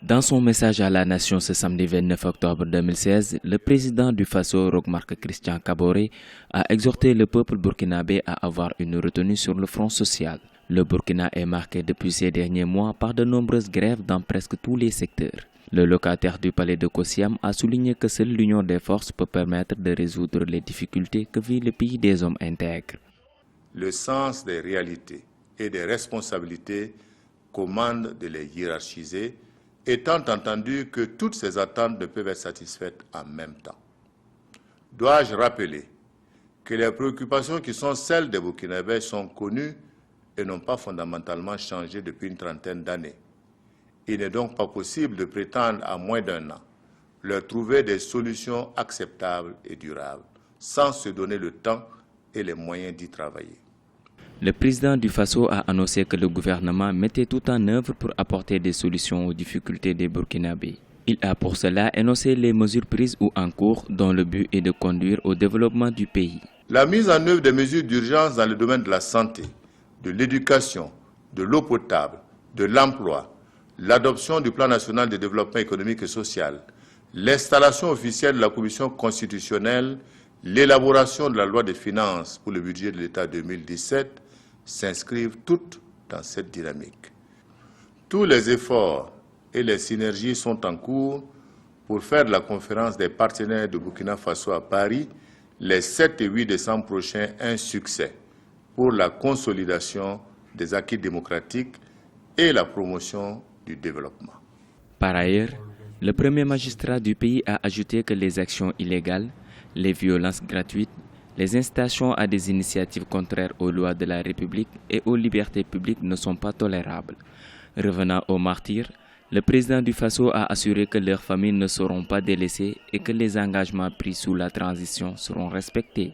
Dans son message à la nation ce samedi 29 octobre 2016, le président du Faso, Roch-Marc Christian Kaboré, a exhorté le peuple burkinabé à avoir une retenue sur le front social. Le Burkina est marqué depuis ces derniers mois par de nombreuses grèves dans presque tous les secteurs. Le locataire du palais de Kossiam a souligné que seule l'union des forces peut permettre de résoudre les difficultés que vit le pays des hommes intègres. Le sens des réalités et des responsabilités commande de les hiérarchiser, étant entendu que toutes ces attentes ne peuvent être satisfaites en même temps. Dois-je rappeler que les préoccupations qui sont celles des Burkinabés sont connues et n'ont pas fondamentalement changé depuis une trentaine d'années. Il n'est donc pas possible de prétendre à moins d'un an leur trouver des solutions acceptables et durables, sans se donner le temps et les moyens d'y travailler. Le président du Faso a annoncé que le gouvernement mettait tout en œuvre pour apporter des solutions aux difficultés des Burkinabés. Il a pour cela énoncé les mesures prises ou en cours dont le but est de conduire au développement du pays. La mise en œuvre des mesures d'urgence dans le domaine de la santé, de l'éducation, de l'eau potable, de l'emploi, l'adoption du plan national de développement économique et social, l'installation officielle de la commission constitutionnelle, l'élaboration de la loi des finances pour le budget de l'État 2017 s'inscrivent toutes dans cette dynamique. Tous les efforts et les synergies sont en cours pour faire de la conférence des partenaires de Burkina Faso à Paris les 7 et 8 décembre prochains un succès pour la consolidation des acquis démocratiques et la promotion du développement. Par ailleurs, le premier magistrat du pays a ajouté que les actions illégales, les violences gratuites, les incitations à des initiatives contraires aux lois de la République et aux libertés publiques ne sont pas tolérables. Revenant aux martyrs, le président du Faso a assuré que leurs familles ne seront pas délaissées et que les engagements pris sous la transition seront respectés.